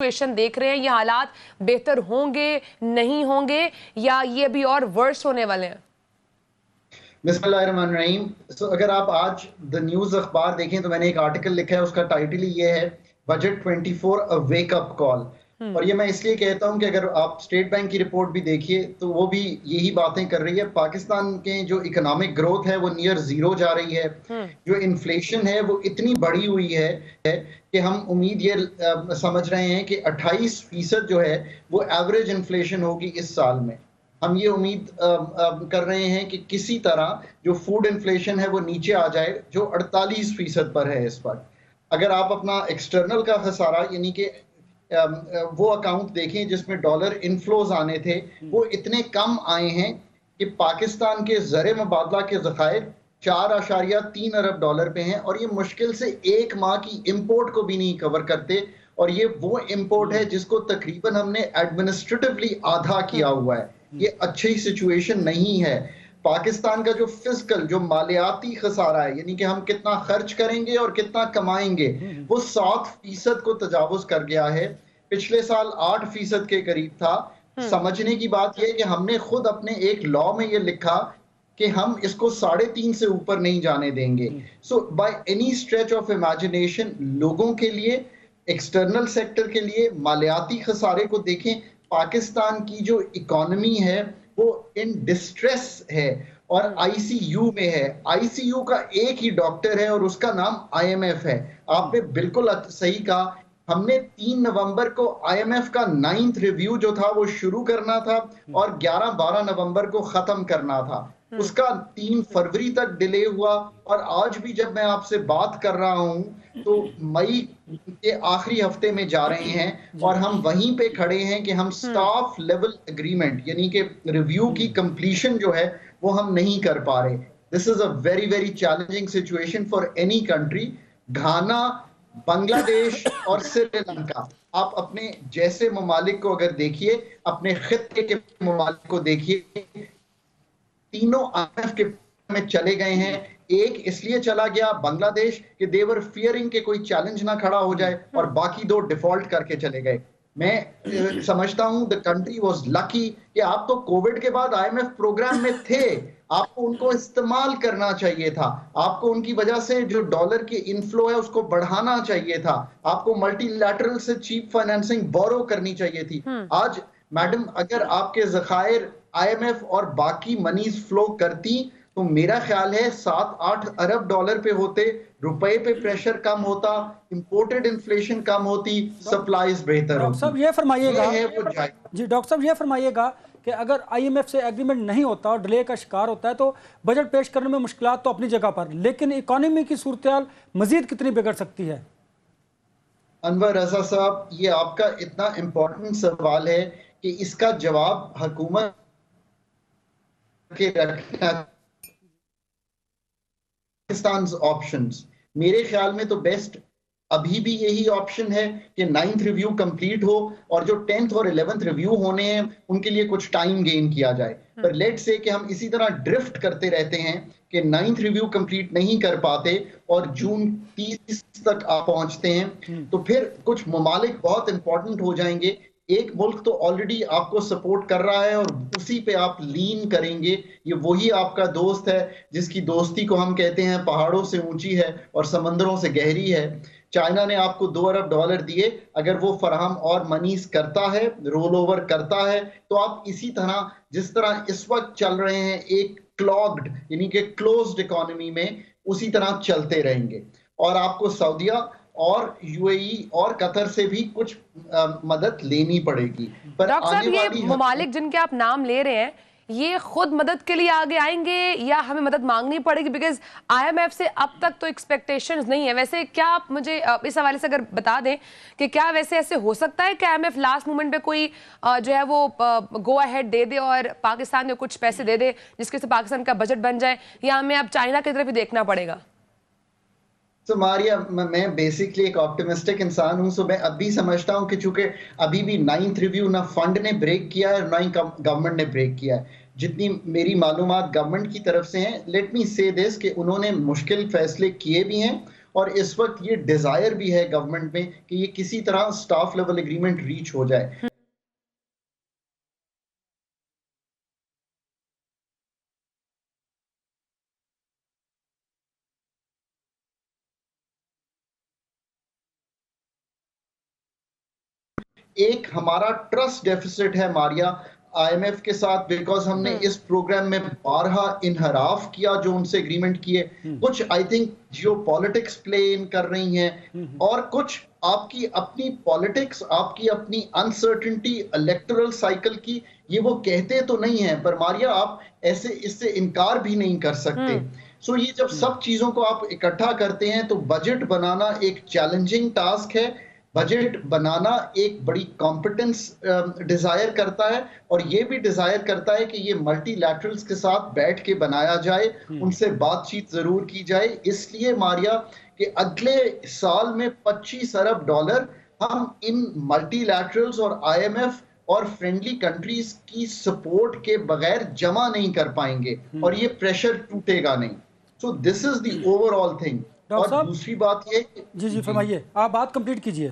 Situation देख रहे हैं, ये हालात बेहतर होंगे, नहीं होंगे, या ये अभी और वर्स होने वाले हैं? बिस्मिल्लाहिर्रहमानिर्रहीम। अगर आप आज द न्यूज़ अखबार देखें तो मैंने एक आर्टिकल लिखा है, उसका टाइटल ही ये है, बजट 24 अ वेक अप कॉल। और ये मैं इसलिए कहता हूं कि अगर आप स्टेट बैंक की रिपोर्ट भी देखिए तो वो भी यही बातें कर रही है। पाकिस्तान के जो इकोनॉमिक ग्रोथ है वो नियर जीरो जा रही है। जो इन्फ्लेशन है वो इतनी बढ़ी हुई है कि हम उम्मीद ये समझ रहे हैं कि 28% जो है वो एवरेज इन्फ्लेशन होगी इस साल में। हम ये उम्मीद कर रहे हैं कि किसी तरह जो फूड इन्फ्लेशन है वो नीचे आ जाए, जो 48% पर है इस वक्त। अगर आप अपना एक्सटर्नल का खसारा यानी कि वो अकाउंट देखें जिसमें डॉलर इनफ्लोज आने थे, वो इतने कम आए हैं कि पाकिस्तान के ज़र मुबादला के ज़खायर 4.3 अरब डॉलर पे हैं, और ये मुश्किल से एक माह की इंपोर्ट को भी नहीं कवर करते। और ये वो इंपोर्ट है जिसको तकरीबन हमने एडमिनिस्ट्रेटिवली आधा किया हुआ है। ये अच्छी सिचुएशन नहीं है। पाकिस्तान का जो फिजिकल जो मालियाती खसारा है, यानी कि हम कितना खर्च करेंगे और कितना कमाएंगे, वो 7% को तजावुज कर गया है। पिछले साल 8% के करीब था। समझने की बात यह है कि हमने खुद अपने एक लॉ में ये लिखा कि हम इसको 3.5 से ऊपर नहीं जाने देंगे। So by any stretch of imagination, लोगों के लिए, एक्सटर्नल सेक्टर के लिए मालियाती खसारे को देखें। पाकिस्तान की जो इकोनॉमी है वो इन डिस्ट्रेस है और आईसीयू में है। आईसीयू का एक ही डॉक्टर है और उसका नाम आईएमएफ है। आपने बिल्कुल सही कहा। हमने 3 नवंबर को आईएमएफ का 9th रिव्यू जो था वो शुरू करना था और 11-12 नवंबर को खत्म करना था। उसका 3 फरवरी तक डिले हुआ, और आज भी जब मैं आपसे बात कर रहा हूं तो मई के आखिरी हफ्ते में जा रहे हैं और हम वहीं पे खड़े हैं कि हम स्टाफ लेवल एग्रीमेंट यानी कि रिव्यू की कंप्लीशन जो है वो हम नहीं कर पा रहे। This is a very very challenging situation for any country. Ghana, Bangladesh और श्रीलंका, आप अपने जैसे ममालिक को अगर देखिए, अपने खित्ते के ममालिक को देखिए, तीनों आईएमएफ के में चले गए हैं। एक इसलिए चला गया बांग्लादेश कि देवर फियरिंग के कोई चैलेंज ना खड़ा हो जाए, और बाकी 2 डिफॉल्ट करके चले गए। मैं समझता हूं द कंट्री वाज लकी कि आप तो कोविड के बाद आईएमएफ प्रोग्राम में थे, आपको उनको इस्तेमाल करना चाहिए था। आपको उनकी वजह से जो डॉलर की इनफ्लो है उसको बढ़ाना चाहिए था। आपको मल्टीलैटरल से चीप फाइनेंसिंग बोरो करनी चाहिए थी। आज मैडम, अगर आपके ज़खायर आईएमएफ और बाकी मनीज फ्लो करती तो मेरा ख्याल है 7-8 अरब डॉलर पे होते, रुपए पे प्रेशर कम होता, इंपोर्टेड इन्फ्लेशन कम होती, सप्लाईज बेहतर होती। डॉक्टर साहब ये फरमाइएगा जी, डॉक्टर साहब ये फरमाइएगा कि अगर आईएमएफ से एग्रीमेंट नहीं होता और डिले का शिकार होता है तो बजट पेश करने में मुश्किलात तो अपनी जगह पर, लेकिन इकोनॉमी की सूरत-ए-हाल मजीद कितनी बिगड़ सकती है? अनवर रजा साहब, ये आपका इतना इम्पोर्टेंट सवाल है कि इसका जवाब हुकूमत के रखना। पाकिस्तान ऑप्शंस मेरे ख्याल में तो बेस्ट अभी भी यही ऑप्शन है कि 9th रिव्यू कंप्लीट हो और जो 10th और 11th रिव्यू होने हैं उनके लिए कुछ टाइम गेन किया जाए। पर लेट्स से कि हम इसी तरह ड्रिफ्ट करते रहते हैं कि 9th रिव्यू कंप्लीट नहीं कर पाते और जून 30 तक आ पहुंचते हैं, तो फिर कुछ ममालिक बहुत इंपॉर्टेंट हो जाएंगे। एक मुल्क तो ऑलरेडी आपको सपोर्ट कर रहा है और उसी पे आप लीन करेंगे। ये वही आपका दोस्त है जिसकी दोस्ती को हम कहते हैं पहाड़ों से ऊंची है और समंदरों से गहरी है। चाइना ने आपको 2 अरब डॉलर दिए, अगर वो फराहम और मनीज करता है, रोल ओवर करता है, तो आप इसी तरह जिस तरह इस वक्त चल रहे हैं एक क्लॉग्ड यानी कि क्लोज्ड इकोनॉमी में, उसी तरह चलते रहेंगे। और आपको सऊदीया और यूएई और कतर से भी कुछ मदद लेनी पड़ेगी। पर डॉक्टर साहब, ये ममालिक जिनके आप नाम ले रहे हैं, ये खुद मदद के लिए आगे आएंगे या हमें मदद मांगनी पड़ेगी? बिकॉज आईएमएफ से अब तक तो एक्सपेक्टेशंस नहीं है। वैसे क्या आप मुझे इस हवाले से अगर बता दें कि क्या वैसे ऐसे हो सकता है कि आईएमएफ लास्ट मोमेंट पे कोई जो है वो गो अहेड दे दे और पाकिस्तान को कुछ पैसे दे दे जिसके से पाकिस्तान का बजट बन जाए, या हमें अब चाइना की तरफ ही देखना पड़ेगा? तो मारिया, मैं बेसिकली एक ऑप्टिमिस्टिक इंसान हूं, सो मैं अभी समझता हूं कि चूंकि अभी भी 9th रिव्यू ना फंड ने ब्रेक किया है ना ही गवर्नमेंट ने ब्रेक किया है। जितनी मेरी मालूमात गवर्नमेंट की तरफ से हैं, लेट मी से दिस कि उन्होंने मुश्किल फैसले किए भी हैं اور اس وقت یہ ڈیزائر بھی ہے گورنمنٹ میں کہ یہ کسی طرح سٹاف لیول ایگریمنٹ ریچ ہو جائے. ایک ہمارا ٹرسٹ ڈیفیسٹ ہے ماریا آئی ایم ایف کے ساتھ، بیکاز ہم نے اس پروگرام میں بارہا انحراف کیا جو ان سے اگریمنٹ کیے. کچھ آئی تھنک جیو پالیٹکس پلے ان کر رہی ہیں، اور کچھ آپ کی اپنی پالیٹکس، آپ کی اپنی انسرٹنٹی الیکٹورل سائیکل کی. یہ وہ کہتے تو نہیں ہیں، پر ماریا آپ ایسے اس سے انکار بھی نہیں کر سکتے. سو یہ جب سب چیزوں کو آپ اکٹھا کرتے ہیں تو بجٹ بنانا ایک چیلنجنگ ٹاسک ہے. بجٹ بنانا ایک بڑی کمپٹنس ڈیزائر کرتا ہے، اور یہ بھی ڈیزائر کرتا ہے کہ یہ ملٹی لیٹرلز کے ساتھ بیٹھ کے بنایا جائے، ان سے بات چیت ضرور کی جائے. اس لیے ماریا کہ اگلے سال میں $25 ارب ہم ان ملٹی لیٹرلز اور آئی ایم ایف اور فرینڈلی کنٹریز کی سپورٹ کے بغیر جمع نہیں کر پائیں گے، اور یہ پریشر ٹوٹے گا نہیں. سو دس از دی اوور آل تھنگ. اور دوسری بات یہ جی فرمائیے، آپ بات کمپلیٹ کیجئے.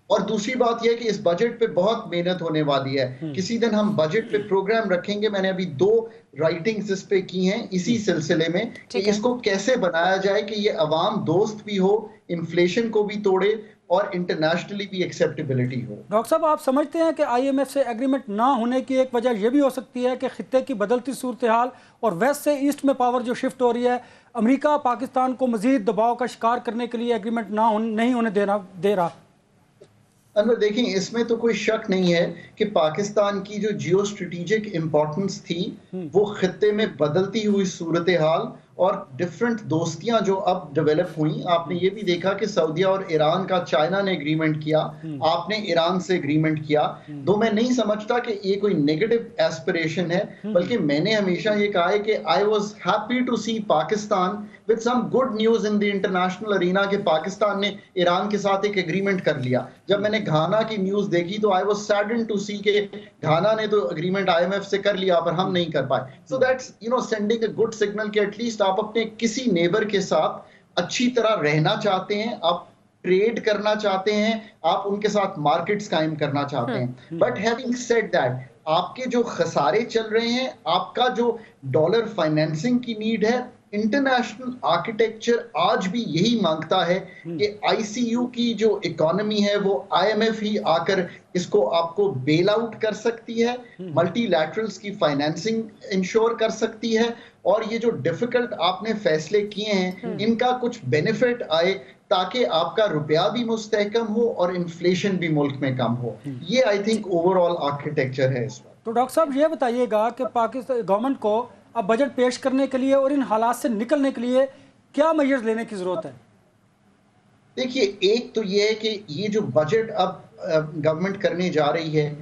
اور دوسری بات یہ کہ اس بجٹ پہ بہت محنت ہونے والی ہے. کسی دن ہم بجٹ پہ پروگرام رکھیں گے. میں نے ابھی 2 رائٹنگز اس پہ کی ہیں اسی سلسلے میں کہ اس کو کیسے بنایا جائے کہ یہ عوام دوست بھی ہو، انفلیشن کو بھی توڑے، اور انٹرنیشنلی بھی ایکسیپٹیبلٹی ہو. ڈاکٹر صاحب، آپ سمجھتے ہیں کہ آئی ایم ایف سے ایگریمنٹ نہ ہونے کی ایک وجہ یہ بھی ہو سکتی ہے کہ خطے کی بدلتی صورتحال اور ویسٹ سے ایسٹ میں پاور جو شفٹ ہو رہی ہے، امریکہ پاکستان کو مزید دباؤ کا شکار کرنے کے لیے ایگریمنٹ نہیں ہونے دے رہا؟ انور دیکھیں، اس میں تو کوئی شک نہیں ہے کہ پاکستان کی جو جیو اسٹریٹجک امپورٹنس تھی وہ خطے میں بدلتی ہوئی صورتحال اور ڈفرنٹ دوستیاں جو اب ڈیولپ ہوئیں. آپ نے یہ بھی دیکھا کہ سعودیہ اور ایران کا چائنا نے اگریمنٹ کیا، آپ نے ایران سے اگریمنٹ کیا. تو میں نہیں سمجھتا کہ یہ کوئی نیگیٹو ایسپریشن ہے، بلکہ میں نے ہمیشہ یہ کہا ہے کہ I was happy to see Pakistan with some good news in the international arena کہ پاکستان نے ایران کے ساتھ ایک اگریمنٹ کر لیا. جب میں نے گھانا کی نیوز دیکھی تو I was saddened to see کہ گھانا نے تو اگریمنٹ آئی ایم ایف سے کر لیا پر ہم نہیں کر پائے. So that's sending a good signal کہ ایٹ لیسٹ آپ اپنے کسی نیبر کے ساتھ اچھی طرح رہنا چاہتے ہیں، آپ ٹریڈ کرنا چاہتے ہیں، آپ ان کے ساتھ مارکیٹس قائم کرنا چاہتے ہیں. But having said that، آپ کے جو خسارے چل رہے ہیں، آپ کا جو ڈالر فائنینسنگ کی نیڈ ہے، انٹرنیشنل آرکیٹیکچر آج بھی یہی مانگتا ہے کہ آئی سی یو کی جو اکانومی ہے وہ آئی ایم ایف ہی آ کر اس کو آپ کو بیل آؤٹ کر سکتی ہے، ملٹی لیٹرلز کی فائنینسنگ انشور کر سکتی ہے، اور یہ جو ڈیفیکلٹ آپ نے فیصلے کیے ہیں ان کا کچھ بینیفٹ آئے تاکہ آپ کا روپیہ بھی مستحکم ہو اور انفلیشن بھی ملک میں کم ہو. یہ I think over all architecture ہے اس وقت. تو ڈاکٹر صاحب یہ بتائیے گا کہ پاکستان گورنمنٹ کو اب بجٹ پیش کرنے کے لیے اور ان حالات سے نکلنے کے لیے کیا میجرز لینے کی ضرورت ہے؟ دیکھیے، ایک تو یہ ہے کہ یہ جو بجٹ اب گورنمنٹ کرنے جا رہی ہے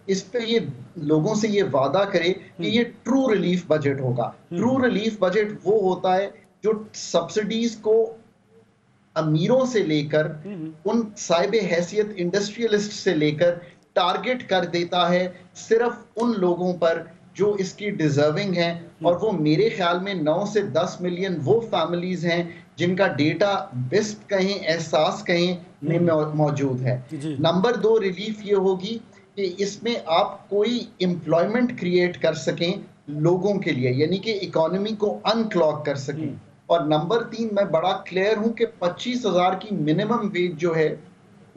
اس پہ یہ لوگوں سے یہ وعدہ کرے کہ یہ ٹرو ریلیف بجٹ ہوگا. ٹرو ریلیف بجٹ وہ ہوتا ہے جو سبسڈیز کو امیروں سے لے کر ان صاحب حیثیت انڈسٹریلسٹ سے لے کر ٹارگٹ کر دیتا ہے صرف ان لوگوں پر جو اس کی ڈیزرونگ ہیں، اور وہ میرے خیال میں 9 سے 10 ملین وہ فیملیز ہیں جن کا ڈیٹا بسٹ کہیں، احساس کہیں میں موجود ہے. نمبر 2 ریلیف یہ ہوگی کہ اس میں آپ کوئی امپلائمنٹ کریٹ کر سکیں لوگوں کے لیے، یعنی کہ اکانومی کو ان کلاگ کر سکیں. اور نمبر 3 میں بڑا کلیئر ہوں کہ 25,000 کی منیمم ویج جو ہے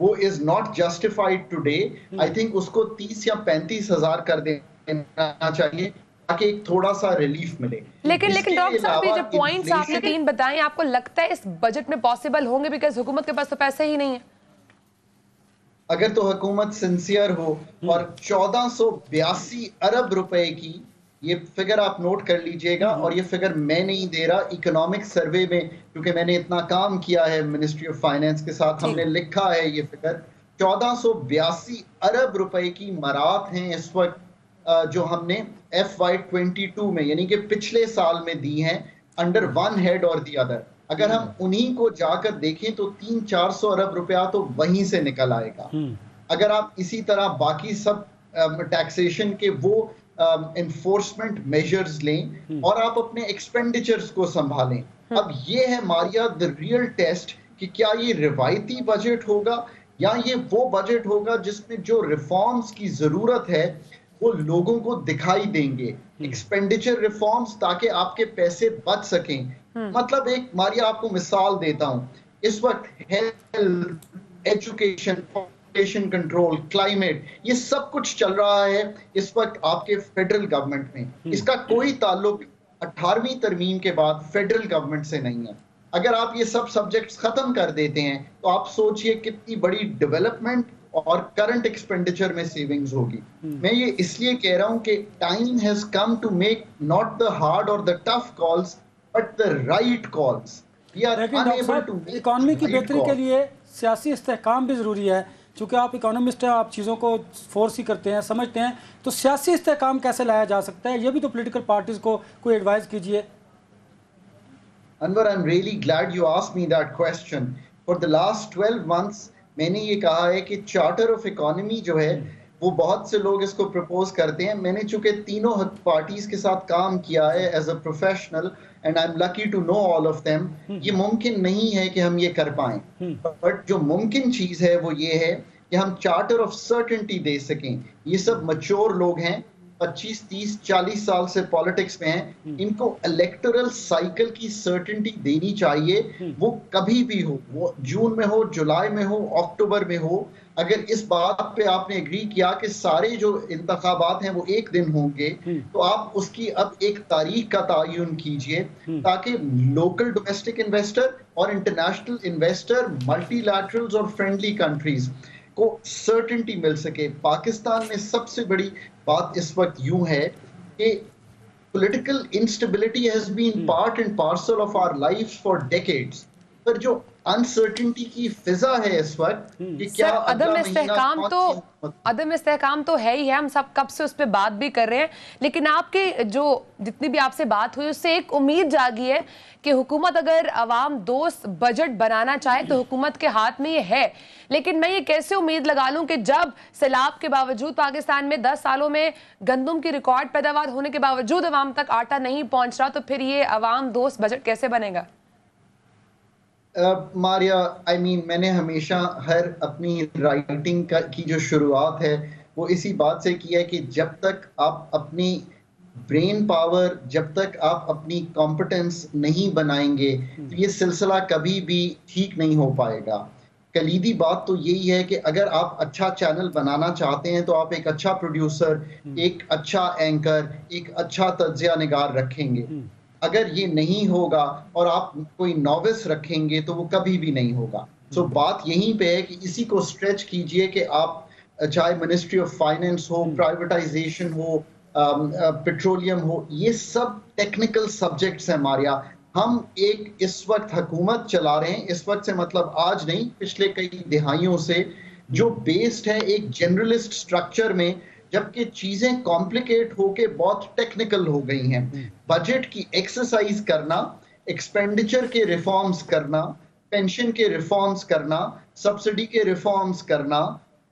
وہ is not justified today. I think اس کو 30 یا 35,000 کر دینا چاہیے تاکہ ایک تھوڑا سا ریلیف ملے. لیکن ڈاکٹر صاحب یہ جو پوائنٹس آپ نے 3 بتائیں آپ کو لگتا ہے اس بجٹ میں پاسبل ہوں گے؟ بیکاز حکومت کے پاس تو پیسے ہی نہیں ہیں. اگر تو حکومت سنسیئر ہو اور 1482 ارب روپے کی، یہ فگر آپ نوٹ کر لیجئے گا، اور یہ فگر میں نہیں دے رہا، اکنامک سروے میں، کیونکہ میں نے اتنا کام کیا ہے منسٹری آف فائنینس کے ساتھ، ہم نے لکھا ہے یہ فگر 1482 ارب روپے کی مراد ہیں اس وقت جو ہم نے FY22 میں یعنی کہ پچھلے سال میں دی ہیں انڈر ون ہیڈ اور دی ادر. اگر ہم انہی کو جا کر دیکھیں تو 300-400 ارب روپیہ تو وہیں سے نکل آئے گا. اگر آپ اسی طرح باقی سب ٹیکسیشن کے وہ انفورسمنٹ میجرز لیں اور آپ اپنے ایکسپینڈیچرز کو سنبھالیں. اب یہ ہے ماریا the real test कि क्या ये रिवायती बजट होगा या ये वो बजट होगा जिसमें जो रिफॉर्म्स की जरूरत है वो लोगों को दिखाई देंगे, एक्सपेंडिचर रिफॉर्म्स, ताकि आपके पैसे बच सकें। मतलब एक मारिया आपको मिसाल देता हूं, इस वक्त हेल्थ, एजुकेशन कंट्रोल, क्लाइमेट, ये सब कुछ चल रहा है इस वक्त आपके फेडरल गवर्नमेंट में। इसका कोई ताल्लुक 18वीं तरमीम के बाद फेडरल गवर्नमेंट से नहीं है। अगर आप ये सब सब्जेक्ट्स खत्म कर देते हैं तो आप सोचिए कितनी बड़ी डेवलपमेंट और करंट एक्सपेंडिचर में सेविंग्स होगी। मैं ये इसलिए कह रहा हूं कि time has come to make not the hard और the tough calls but the right calls. We are unable to make economy की बेहतरी के लिए सियासी इस्तेहकाम भी ज़रूरी है। चूँकि आप इकोनॉमिस्ट हैं, आप चीज़ों को फोर्स ही करते हैं, समझते हैं, तो सियासी इस्तेहकाम कैसे लाया जा सकता है, ये भी तो पॉलिटिकल पार्टीज को कोई एडवाइस कीजिए। Anwar, I'm really glad you asked me that question. For the last 12 months मैंने ये कहा है कि चार्टर ऑफ इकोनॉमी जो है वो बहुत से लोग इसको प्रपोज करते हैं। मैंने चूंकि तीनों पार्टीज के साथ काम किया है as a professional and I am lucky to know all of them. ये मुमकिन नहीं है कि हम ये कर पाएं, बट जो मुमकिन चीज है वो ये है कि हम चार्टर ऑफ सर्टेनिटी दे सकें। ये सब मैच्योर लोग हैं, 25, 30, 40 साल से पॉलिटिक्स में हैं, इनको इलेक्टोरल साइकिल की सर्टेनिटी देनी चाहिए। वो कभी भी हो, वो जून में हो, जुलाई में हो, अक्टूबर में हो। अगर इस बात पे आपने एग्री किया कि सारे जो इंतखाबात हैं वो एक दिन होंगे, तो आप उसकी अब एक तारीख का तयन कीजिए ताकि लोकल डोमेस्टिक इन्वेस्टर और इंटरनेशनल इन्वेस्टर, मल्टीलैटरल्स और फ्रेंडली कंट्रीज को सर्टेनिटी मिल सके। पाकिस्तान में सबसे बड़ी बात इस वक्त यूं है कि political instability has been part and parcel of our lives for decades, पर जो अनसर्टेनिटी की फिजा है इस वक्त कि क्या अदम इस्तेहकाम तो है ही है, हम सब कब से उस पर बात भी कर रहे हैं। लेकिन आपके जो जितनी भी आपसे बात हुई उससे एक उम्मीद जागी है कि हुकूमत अगर अवाम दोस्त बजट बनाना चाहे तो हुकूमत के हाथ में ये है। लेकिन मैं ये कैसे उम्मीद लगा लूं कि जब सैलाब के बावजूद पाकिस्तान में 10 सालों में गंदम की रिकॉर्ड पैदावार होने के बावजूद अवाम तक आटा नहीं पहुंच रहा, तो फिर ये अवाम दोस्त बजट कैसे बनेगा? मारिया, मैंने हमेशा हर अपनी राइटिंग की जो शुरुआत है वो इसी बात से की है कि जब तक आप अपनी ब्रेन पावर, जब तक आप अपनी कॉम्पिटेंस नहीं बनाएंगे तो ये सिलसिला कभी भी ठीक नहीं हो पाएगा। कलीदी बात तो यही है कि अगर आप अच्छा चैनल बनाना चाहते हैं तो आप एक अच्छा प्रोड्यूसर, एक अच्छा एंकर, एक अच्छा तज्जिया निगार रखेंगे। अगर ये नहीं होगा और आप कोई नॉविस रखेंगे तो वो कभी भी नहीं होगा। सो बात यहीं पे है कि इसी को स्ट्रेच कीजिए कि आप चाहे मिनिस्ट्री ऑफ फाइनेंस हो, प्राइवेटाइजेशन हो, पेट्रोलियम हो, ये सब टेक्निकल सब्जेक्ट्स हैं मारिया। हम एक इस वक्त हुकूमत चला रहे हैं, इस वक्त से मतलब आज नहीं, पिछले कई दिहाइयों से, जो बेस्ड है एक जनरलिस्ट स्ट्रक्चर में, जबकि चीजें कॉम्प्लिकेट होके बहुत टेक्निकल हो गई हैं। बजट की एक्सरसाइज करना, एक्सपेंडिचर के रिफॉर्म्स करना, पेंशन के रिफॉर्म्स करना, सब्सिडी के रिफॉर्म्स करना,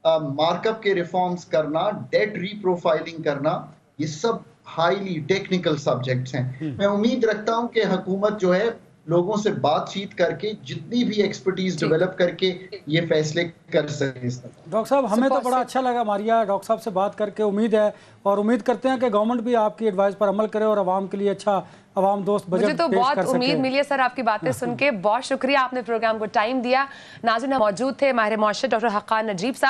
मार्कअप के रिफॉर्म्स करना, डेट रीप्रोफाइलिंग करना, ये सब हाईली टेक्निकल सब्जेक्ट्स हैं। मैं उम्मीद रखता हूं कि हुकूमत जो है लोगों से बातचीत करके जितनी भी एक्सपर्टीज डेवलप करके ये फैसले कर सके। डॉक्टर साहब, हमें तो बड़ा अच्छा लगा मारिया डॉक्टर साहब से बात करके। उम्मीद है और उम्मीद करते हैं कि गवर्नमेंट भी आपकी एडवाइस पर अमल करे और आवाम के लिए अच्छा आवाम दोस्त बजट पेश कर सके। मुझे तो बहुत उम्मीद मिली है सर आपकी बातें सुन के। बहुत शुक्रिया, आपने प्रोग्राम को टाइम दिया। नाज़रीन, मौजूद थे माहिर मौशरत डॉक्टर हक्कान नजीब साहब।